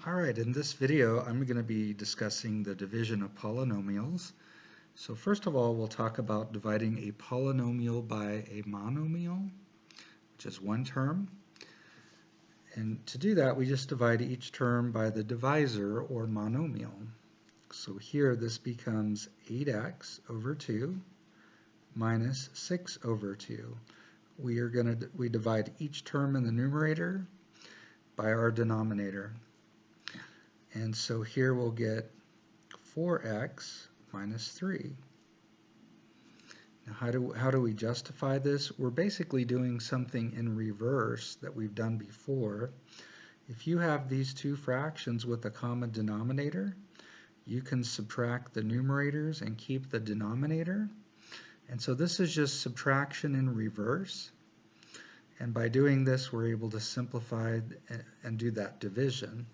Alright, in this video I'm going to be discussing the division of polynomials. So first of all, we'll talk about dividing a polynomial by a monomial, which is one term. And to do that, we just divide each term by the divisor or monomial. So here this becomes 8x over 2 minus 6 over 2. We divide each term in the numerator by our denominator. And so here we'll get 4x minus 3. Now how do we justify this? We're basically doing something in reverse that we've done before. If you have these two fractions with a common denominator, you can subtract the numerators and keep the denominator. And so this is just subtraction in reverse. And by doing this, we're able to simplify and do that division.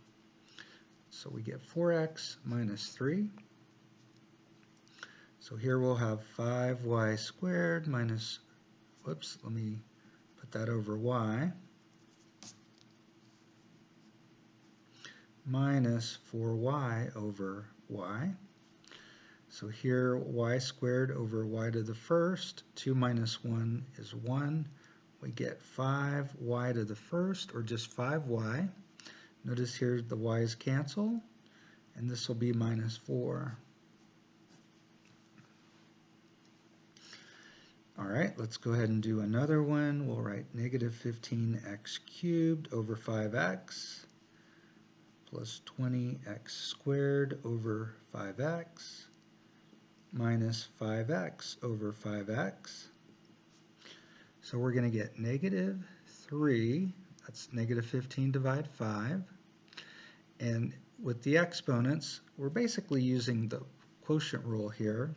So we get 4x minus 3. So here we'll have 5y squared minus, whoops, let me put that over y, minus 4y over y. So here y squared over y to the first, 2 minus 1 is 1. We get 5y to the first, or just 5y. Notice here the y's cancel, and this will be minus 4. Alright, let's go ahead and do another one. We'll write negative 15x cubed over 5x plus 20x squared over 5x minus 5x over 5x. So we're going to get negative 3, that's negative 15 divide 5. And with the exponents, we're basically using the quotient rule here.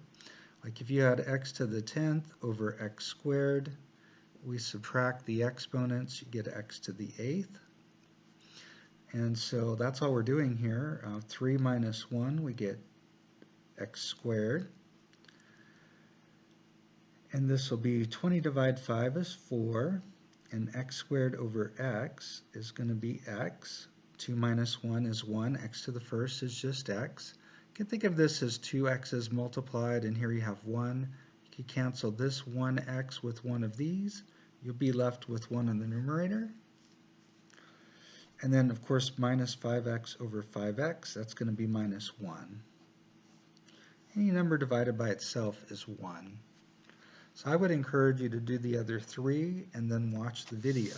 Like if you had x to the 10th over x squared, we subtract the exponents, you get x to the 8th. And so that's all we're doing here. 3 minus 1, we get x squared. And this will be 20 divided 5 is 4, and x squared over x is going to be x. 2 minus 1 is 1, x to the first is just x. You can think of this as 2x's multiplied, and here you have 1. You can cancel this 1x with one of these. You'll be left with 1 in the numerator. And then, of course, minus 5x over 5x, that's going to be minus 1. Any number divided by itself is 1. So I would encourage you to do the other 3 and then watch the video.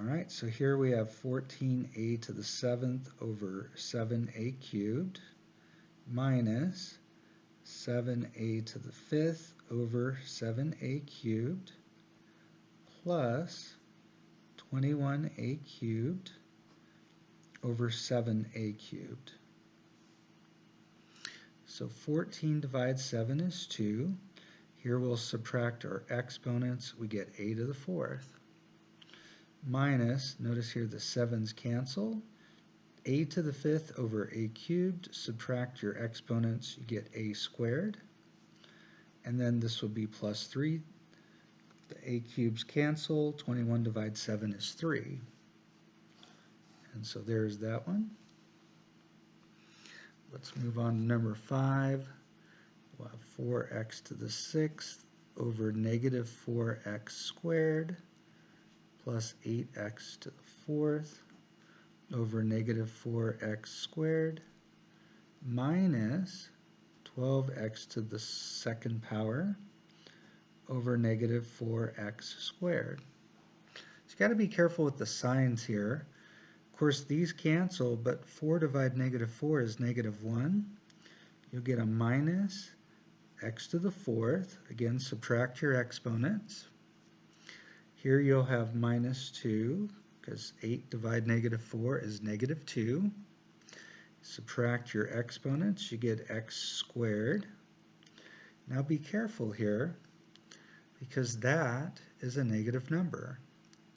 Alright, so here we have 14a to the 7th over 7a cubed minus 7a to the 5th over 7a cubed plus 21a cubed over 7a cubed. So 14 divided 7 is 2. Here we'll subtract our exponents. We get a to the 4th. Minus, notice here the 7's cancel, a to the 5th over a cubed, subtract your exponents, you get a squared, and then this will be plus 3, the a cubes cancel, 21 divided 7 is 3, and so there's that one. Let's move on to number 5, we'll have 4x to the 6th over negative 4x squared, plus 8x to the 4th over negative 4x squared minus 12x to the 2nd power over negative 4x squared. So you got to be careful with the signs here. Of course, these cancel, but 4 divided negative 4 is negative 1. You'll get a minus x to the 4th. Again, subtract your exponents. Here you'll have minus 2, because 8 divided negative 4 is negative 2. Subtract your exponents, you get x squared. Now be careful here, because that is a negative number,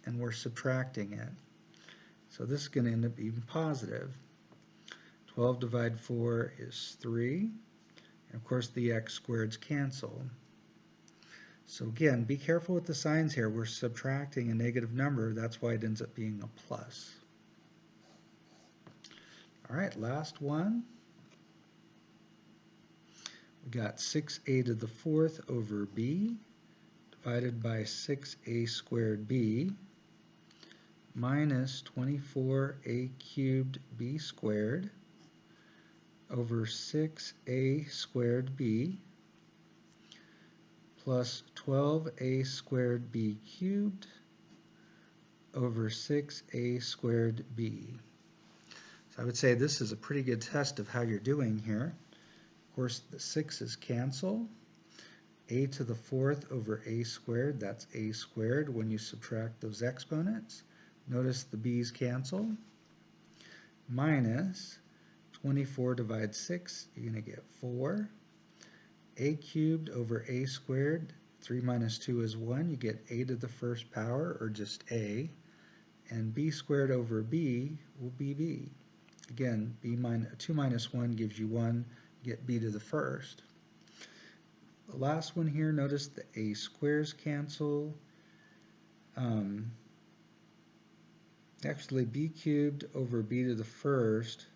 and we're subtracting it. So this is going to end up being positive. 12 divided 4 is 3, and of course the x squareds cancel. So again, be careful with the signs here. We're subtracting a negative number. That's why it ends up being a plus. All right, last one. We got 6a to the fourth over b divided by 6a squared b minus 24a cubed b squared over 6a squared b plus 12a squared b cubed over 6a squared b. So I would say this is a pretty good test of how you're doing here. Of course, the 6's cancel. A to the fourth over a squared, that's a squared when you subtract those exponents. Notice the b's cancel. Minus 24 divides 6, you're going to get 4. A cubed over a squared, 3 minus 2 is 1. You get a to the first power, or just a. And b squared over b will be b. Again, 2 minus 1 gives you 1. You get b to the first. The last one here, notice the a squares cancel. Actually, b cubed over b to the first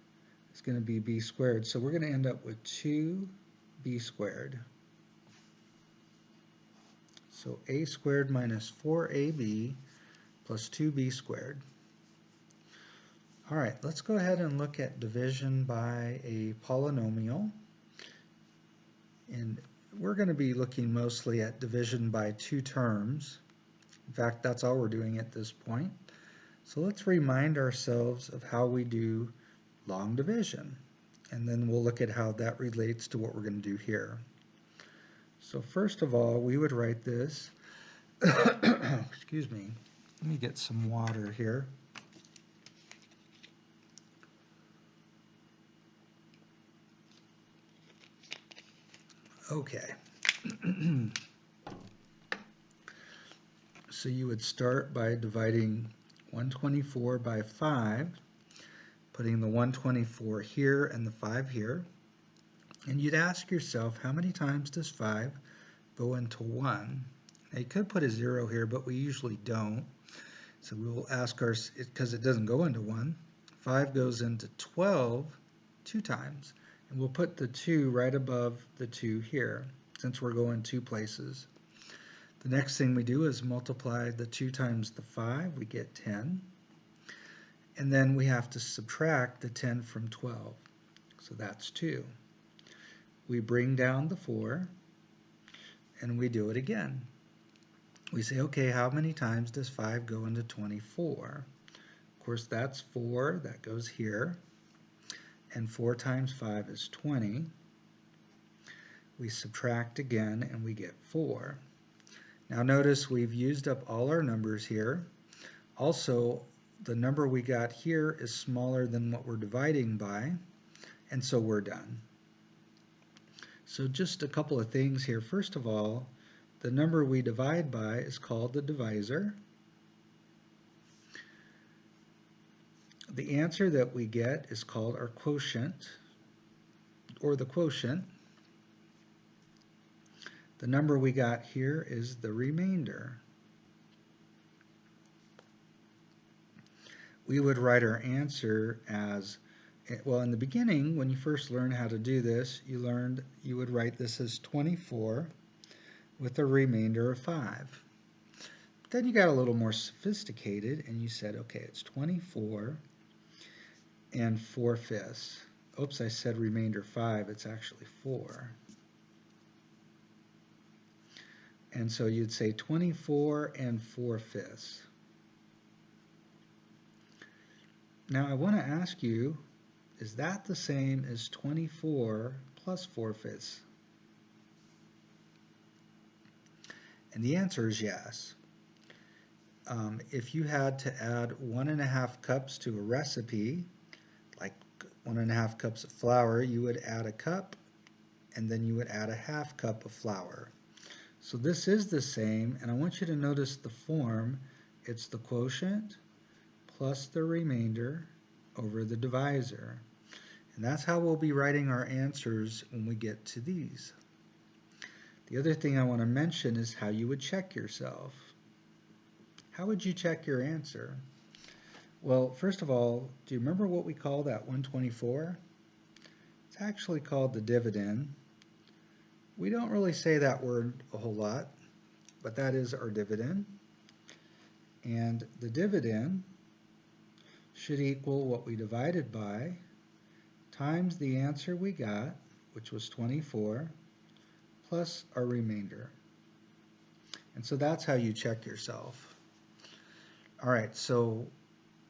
is going to be b squared. So we're going to end up with 2b squared. So a squared minus 4ab plus 2b squared. All right, let's go ahead and look at division by a polynomial. And we're going to be looking mostly at division by two terms. In fact, that's all we're doing at this point. So let's remind ourselves of how we do long division. And then we'll look at how that relates to what we're going to do here. So first of all, we would write this, excuse me, let me get some water here. Okay. So you would start by dividing 124 by 5, putting the 124 here and the 5 here. And you'd ask yourself, how many times does 5 go into 1? Now you could put a 0 here, but we usually don't. So we'll ask because it doesn't go into 1. 5 goes into 12 2 times. And we'll put the 2 right above the 2 here, since we're going 2 places. The next thing we do is multiply the 2 times the 5, we get 10. And then we have to subtract the 10 from 12. So that's 2. We bring down the 4, and we do it again. We say, okay, how many times does 5 go into 24? Of course, that's 4, that goes here. And 4 times 5 is 20. We subtract again, and we get 4. Now notice we've used up all our numbers here. Also, the number we got here is smaller than what we're dividing by, and so we're done. So just a couple of things here. First of all, the number we divide by is called the divisor. The answer that we get is called our quotient, or the quotient. The number we got here is the remainder. We would write our answer as, well, in the beginning, when you first learned how to do this, you would write this as 24 with a remainder of 5. Then you got a little more sophisticated and you said, okay, it's 24 and 4/5. Oops, I said remainder 5, it's actually 4. And so you'd say 24 and 4/5. Now I want to ask you, is that the same as 24 plus 4/5? And the answer is yes. If you had to add 1½ cups to a recipe, like 1½ cups of flour, you would add a cup, and then you would add a ½ cup of flour. So this is the same, and I want you to notice the form. It's the quotient plus the remainder over the divisor. And that's how we'll be writing our answers when we get to these. The other thing I want to mention is how you would check yourself. How would you check your answer? Well, first of all, do you remember what we call that 124? It's actually called the dividend. We don't really say that word a whole lot, but that is our dividend. And the dividend should equal what we divided by times the answer we got, which was 24, plus our remainder. And so that's how you check yourself. All right, so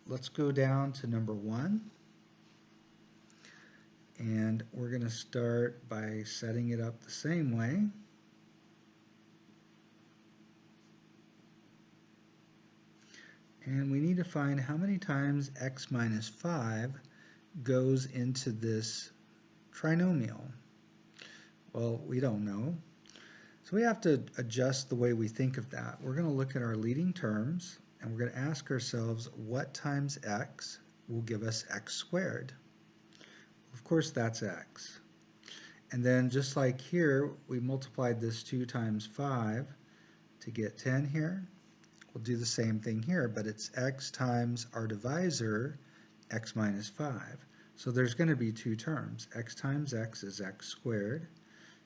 let's go down to number 1. And we're going to start by setting it up the same way. And we need to find how many times x minus 5 goes into this trinomial. Well, we don't know. So we have to adjust the way we think of that. We're going to look at our leading terms, and we're going to ask ourselves what times x will give us x squared. Of course, that's x. And then just like here, we multiplied this 2 times 5 to get 10 here. We'll do the same thing here, but it's x times our divisor, x minus 5. So there's going to be 2 terms. X times x is x squared,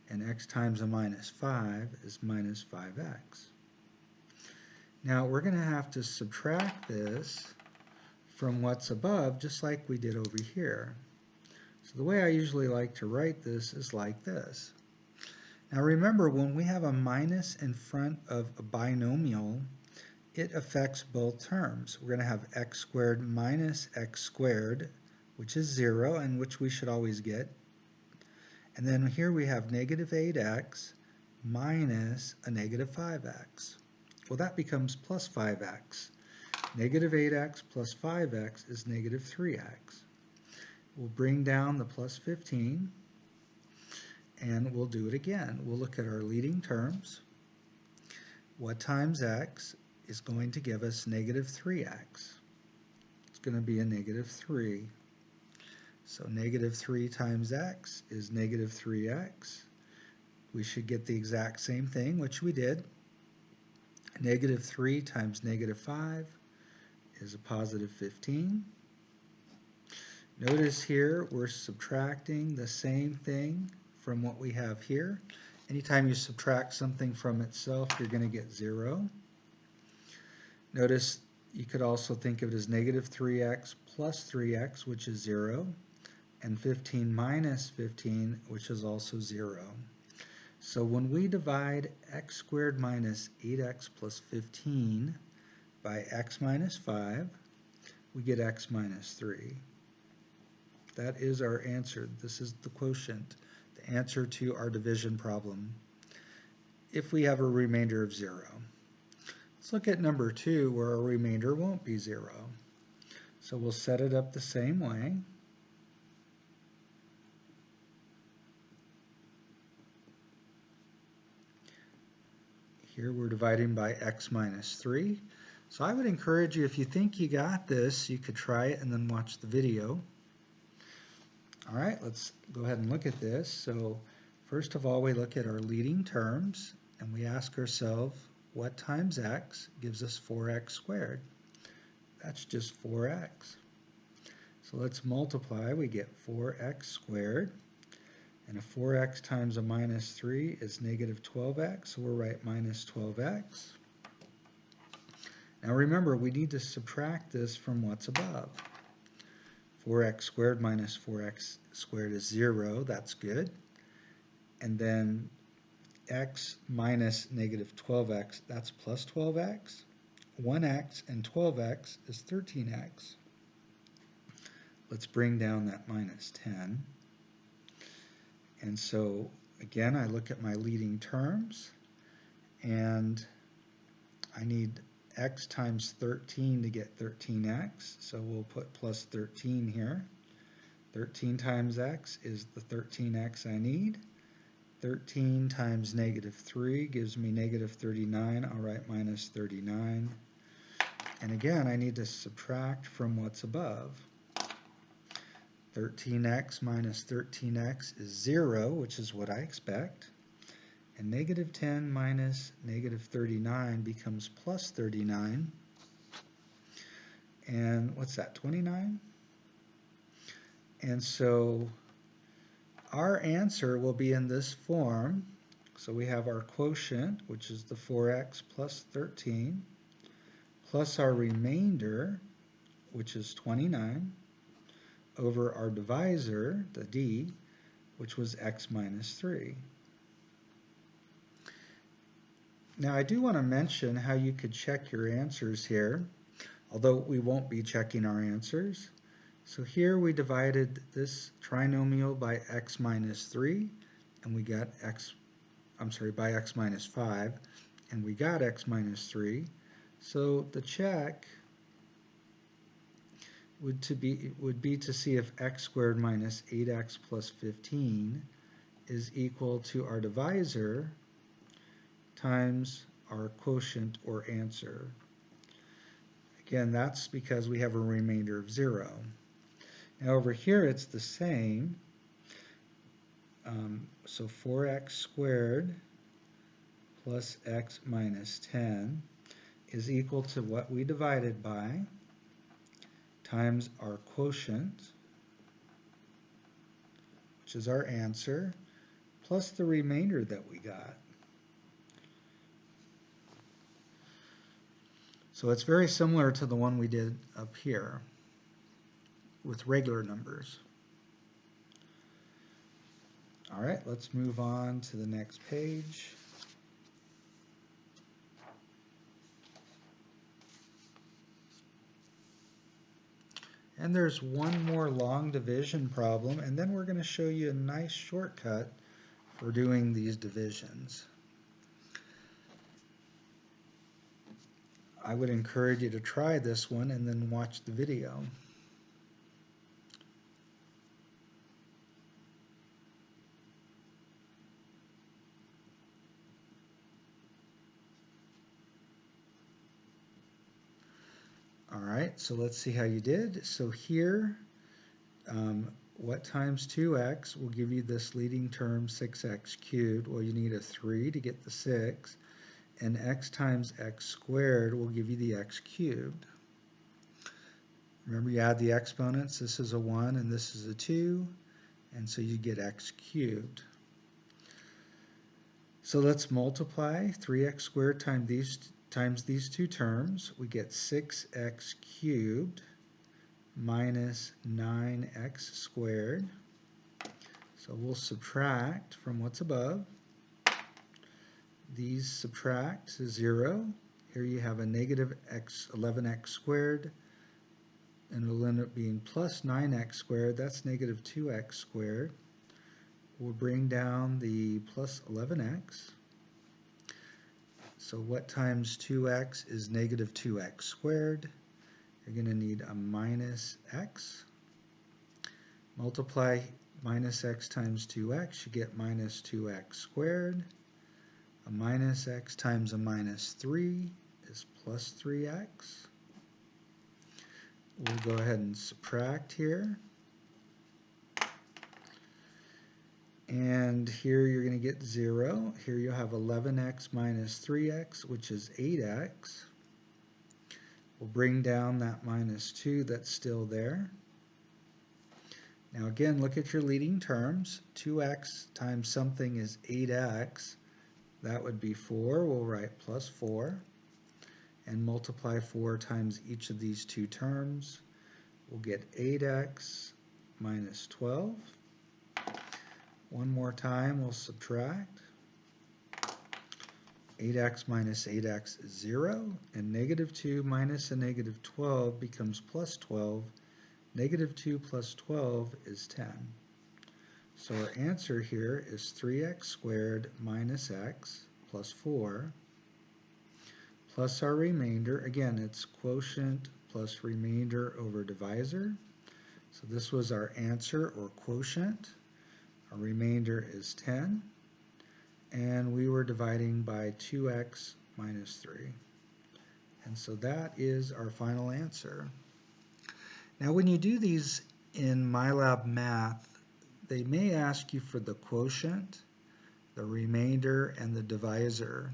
and x times a minus 5 is minus 5x. Now we're going to have to subtract this from what's above, just like we did over here. So the way I usually like to write this is like this. Now remember, when we have a minus in front of a binomial, it affects both terms. We're going to have x squared minus x squared, which is 0, and which we should always get. And then here we have negative 8x minus a negative 5x. Well, that becomes plus 5x. Negative 8x plus 5x is negative 3x. We'll bring down the plus 15, and we'll do it again. We'll look at our leading terms. What times x is going to give us negative 3x? It's going to be a negative 3. So negative 3 times x is negative 3x. We should get the exact same thing, which we did. Negative 3 times negative 5 is a positive 15. Notice here we're subtracting the same thing from what we have here. Anytime you subtract something from itself, you're going to get 0. Notice you could also think of it as negative 3x plus 3x, which is 0, and 15 minus 15, which is also 0. So when we divide x squared minus 8x plus 15 by x minus 5, we get x minus 3. That is our answer. This is the quotient, the answer to our division problem, if we have a remainder of 0. Let's look at number 2, where our remainder won't be 0. So we'll set it up the same way. Here we're dividing by x minus 3. So I would encourage you, if you think you got this, you could try it and then watch the video. All right, let's go ahead and look at this. So first of all, we look at our leading terms, and we ask ourselves, what times x gives us 4x squared? That's just 4x. So let's multiply. We get 4x squared. And a 4x times a minus 3 is negative 12x, so we'll write minus 12x. Now remember, we need to subtract this from what's above. 4x squared minus 4x squared is 0, that's good. And then x minus negative 12x, that's plus 12x. 1x and 12x is 13x. Let's bring down that minus 10. And so, again, I look at my leading terms, and I need x times 13 to get 13x, so we'll put plus 13 here. 13 times x is the 13x I need. 13 times negative 3 gives me negative 39. I'll write minus 39. And again, I need to subtract from what's above. 13x minus 13x is 0, which is what I expect. And negative 10 minus negative 39 becomes plus 39. And what's that, 29? And so our answer will be in this form. So we have our quotient, which is the 4x plus 13, plus our remainder, which is 29, over our divisor, the d, which was x minus 3. Now I do want to mention how you could check your answers here, although we won't be checking our answers. So here we divided this trinomial by x minus 3, and we got by x minus 5, and we got x minus 3. So the check would be to see if x squared minus 8x plus 15 is equal to our divisor times our quotient or answer. Again, that's because we have a remainder of 0. Now over here it's the same. So 4x squared plus x minus 10 is equal to what we divided by times our quotient, which is our answer, plus the remainder that we got. So it's very similar to the one we did up here with regular numbers. All right, let's move on to the next page. And there's one more long division problem, and then we're going to show you a nice shortcut for doing these divisions. I would encourage you to try this one and then watch the video. All right, so let's see how you did. So here, what times 2x will give you this leading term 6x cubed? Well, you need a 3 to get the 6. And x times x squared will give you the x cubed. Remember, you add the exponents. This is a 1 and this is a 2. And so you get x cubed. So let's multiply 3x squared times these two terms. We get 6x cubed minus 9x squared. So we'll subtract from what's above. These subtract to 0. Here you have a negative 11x squared, and it'll end up being plus 9x squared. That's negative 2x squared. We'll bring down the plus 11x. So what times 2x is negative 2x squared? You're going to need a minus x. Multiply minus x times 2x, you get minus 2x squared. A minus x times a minus 3 is plus 3x. We'll go ahead and subtract here. And here you're going to get 0. Here you'll have 11x minus 3x, which is 8x. We'll bring down that minus 2 that's still there. Now again, look at your leading terms. 2x times something is 8x. That would be 4. We'll write plus 4. And multiply 4 times each of these two terms. We'll get 8x minus 12. One more time, we'll subtract. 8x minus 8x is 0, and negative 2 minus a negative 12 becomes plus 12. Negative 2 plus 12 is 10. So our answer here is 3x squared minus x plus 4, plus our remainder. Again, it's quotient plus remainder over divisor. So this was our answer, or quotient. Our remainder is 10, and we were dividing by 2x minus 3. And so that is our final answer. Now when you do these in MyLab Math, they may ask you for the quotient, the remainder, and the divisor,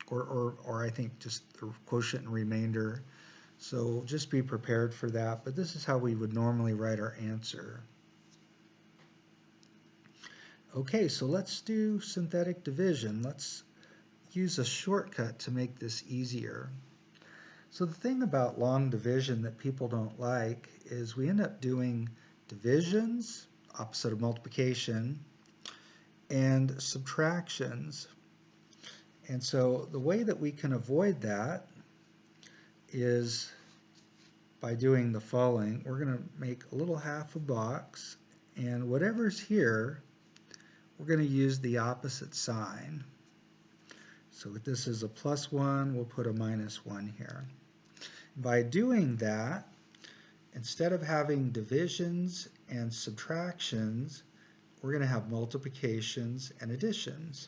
or I think just the quotient and remainder. So just be prepared for that, but this is how we would normally write our answer. Okay, so let's do synthetic division. Let's use a shortcut to make this easier. So the thing about long division that people don't like is we end up doing divisions, opposite of multiplication, and subtractions. And so the way that we can avoid that is by doing the following. We're going to make a little half a box, and whatever's here, we're going to use the opposite sign. So if this is a +1, we'll put a -1 here. By doing that, instead of having divisions and subtractions, we're going to have multiplications and additions.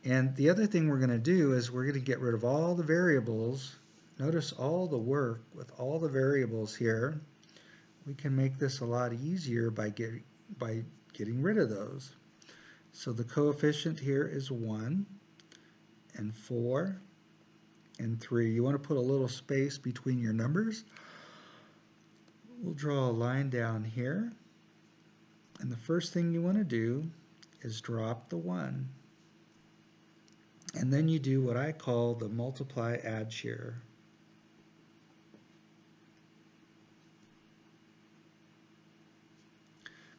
And the other thing we're going to do is we're going to get rid of all the variables. Notice all the work with all the variables here. We can make this a lot easier by getting rid of those. So the coefficient here is 1 and 4 and 3. You want to put a little space between your numbers. We'll draw a line down here. And the first thing you want to do is drop the 1. And then you do what I call the multiply add share.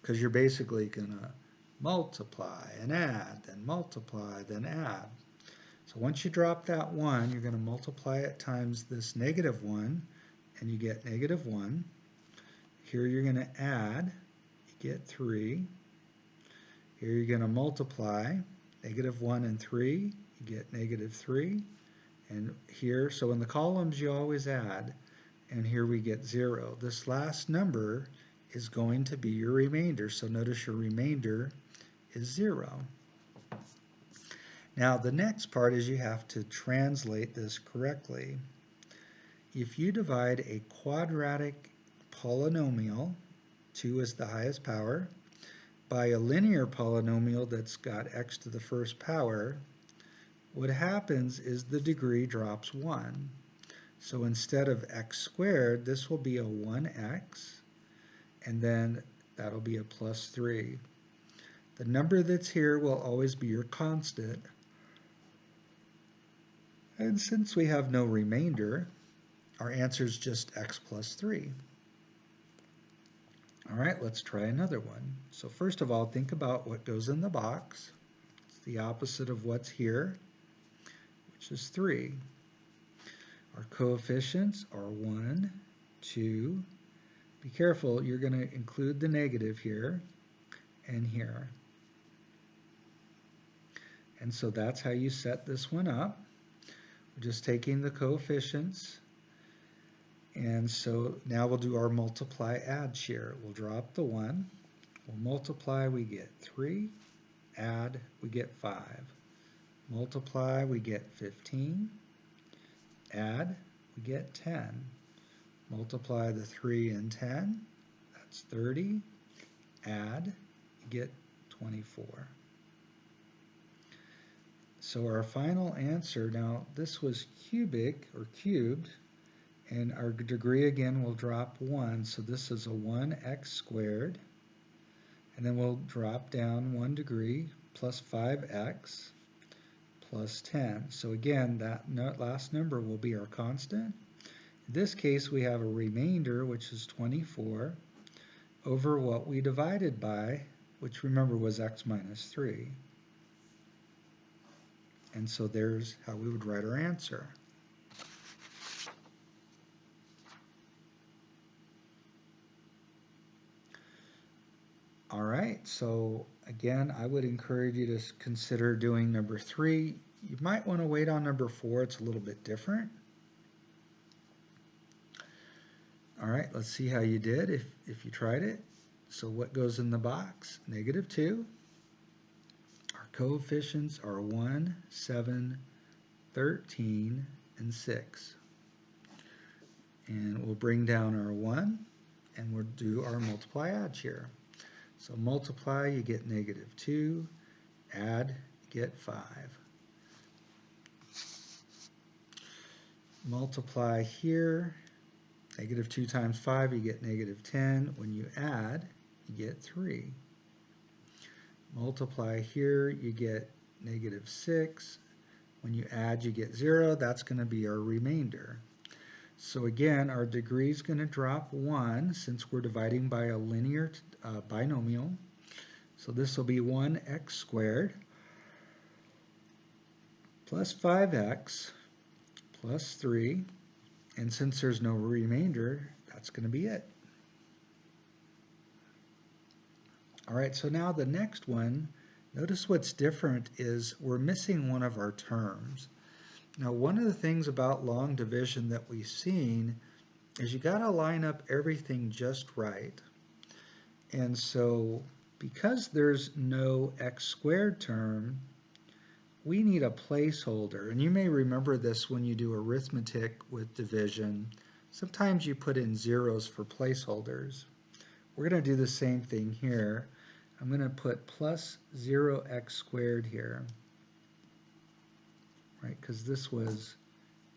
Because you're basically going to multiply and add, then multiply, then add. So once you drop that 1, you're going to multiply it times this -1, and you get -1. Here you're going to add, you get 3. Here you're going to multiply, -1 and 3, you get -3. And here, so in the columns you always add, and here we get 0. This last number is going to be your remainder, so notice your remainder is 0. Now the next part is you have to translate this correctly. If you divide a quadratic polynomial, 2 is the highest power, by a linear polynomial that's got x to the first power, what happens is the degree drops 1. So instead of x squared, this will be a 1x, and then that'll be a +3. The number that's here will always be your constant. And since we have no remainder, our answer is just x + 3. All right, let's try another one. So first of all, think about what goes in the box. It's the opposite of what's here, which is 3. Our coefficients are 1, 2. Be careful, you're going to include the negative here and here. And so that's how you set this one up. We're just taking the coefficients. And so now we'll do our multiply add share. We'll drop the 1. We'll multiply, we get 3. Add, we get 5. Multiply, we get 15. Add, we get 10. Multiply the 3 and 10, that's 30. Add, you get 24. So our final answer, now this was cubic or cubed, and our degree again will drop 1, so this is a 1x squared, and then we'll drop down 1 degree plus 5x plus 10. So again, that last number will be our constant. In this case, we have a remainder, which is 24, over what we divided by, which remember was x minus 3. And so there's how we would write our answer. All right, so again, I would encourage you to consider doing number 3. You might want to wait on number 4. It's a little bit different. All right, let's see how you did if you tried it. So what goes in the box? -2. Our coefficients are 1, 7, 13, and 6. And we'll bring down our 1, and we'll do our multiply add share. So multiply, you get negative 2. Add, you get 5. Multiply here, negative 2 times 5, you get negative 10. When you add, you get 3. Multiply here, you get negative 6. When you add, you get 0. That's going to be our remainder. So again, our degree is going to drop 1 since we're dividing by a linear binomial. So this will be 1x squared plus 5x plus 3. And since there's no remainder, that's going to be it. All right, so now the next one, notice what's different is we're missing one of our terms. Now, one of the things about long division that we've seen is you got to line up everything just right. And so because there's no x squared term, we need a placeholder. And you may remember this when you do arithmetic with division. Sometimes you put in zeros for placeholders. We're going to do the same thing here. I'm going to put plus 0x squared here, right? Because this was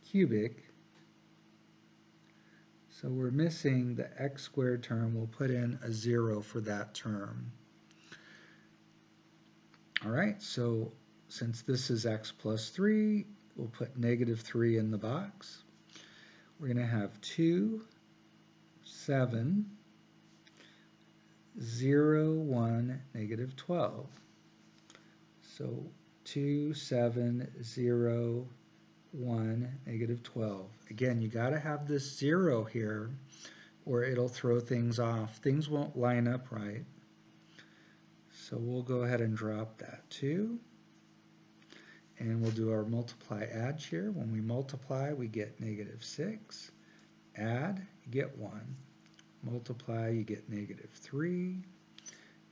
cubic. So we're missing the x squared term. We'll put in a 0 for that term. All right, so since this is x plus 3, we'll put negative 3 in the box. We're going to have 2, 7, 0, 1, negative 12. So 2, 7, 0, 1, negative 12. Again, you got to have this 0 here or it'll throw things off. Things won't line up right. So we'll go ahead and drop that 2. And we'll do our multiply add here. When we multiply, we get negative 6. Add, you get 1. Multiply, you get negative 3.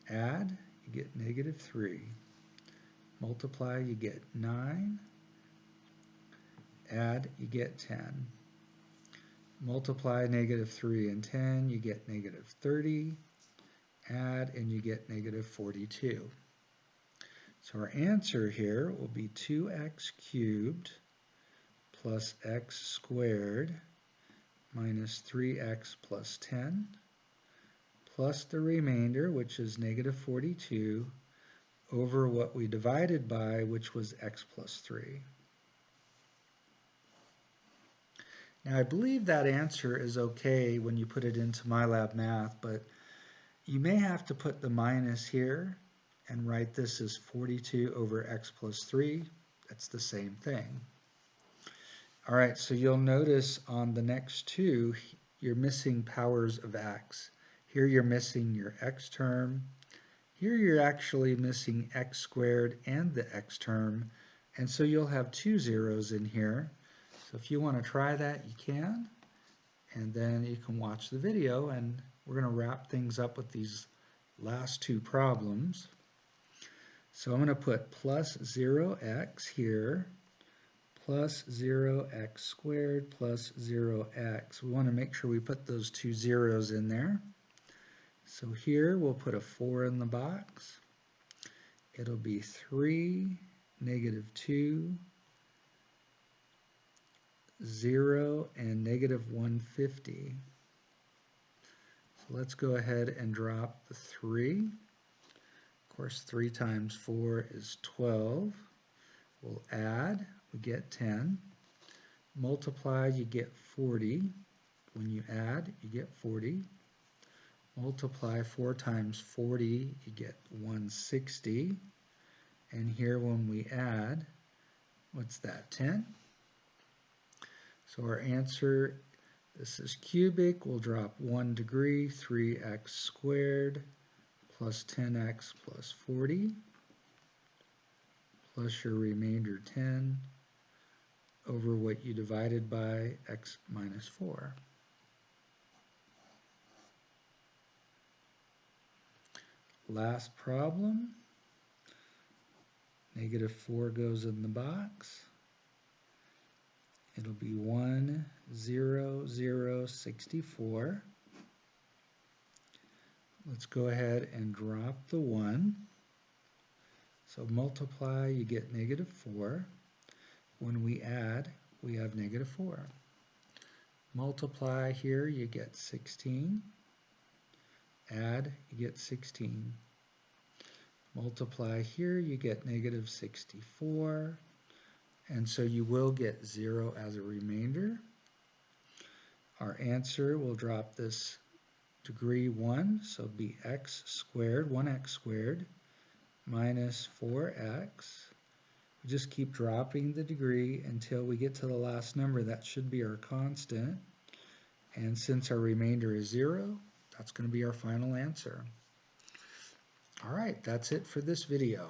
Add, you get negative 3. Multiply, you get 9. Add, you get 10. Multiply negative 3 and 10, you get negative 30. Add, and you get negative 42. So our answer here will be 2x cubed plus x squared minus 3x plus 10 plus the remainder, which is negative 42, over what we divided by, which was x plus 3. Now I believe that answer is okay when you put it into MyLab Math, but you may have to put the minus here and write this as 42 over x plus 3. That's the same thing. All right, so you'll notice on the next two, you're missing powers of x. Here you're missing your x term. Here you're actually missing x squared and the x term, and so you'll have 2 zeros in here. So if you want to try that, you can, and then you can watch the video, and we're going to wrap things up with these last two problems. So I'm going to put plus 0x here, plus 0x squared plus 0x. We want to make sure we put those 2 zeros in there. So here we'll put a 4 in the box. It'll be 3, negative 2, 0, and negative 150. So let's go ahead and drop the 3. Of course, 3 times 4 is 12. We'll add, we get 10. Multiply, you get 40. When you add, you get 40. Multiply 4 times 40, you get 160. And here when we add, what's that, 10? So our answer, this is cubic, we'll drop 1 degree, 3x squared plus 10x plus 40 plus your remainder 10 over what you divided by x minus 4. Last problem, negative 4 goes in the box. It'll be 1, 0, 0, 64 let's go ahead and drop the 1. So multiply, you get negative 4. When we add, we have negative 4. Multiply here, you get 16. Add, you get 16. Multiply here, you get negative 64. And so you will get 0 as a remainder. Our answer will drop this degree 1, so it'll be x squared, 1x squared, minus 4x. We just keep dropping the degree until we get to the last number. That should be our constant. And since our remainder is 0, that's going to be our final answer. All right, that's it for this video.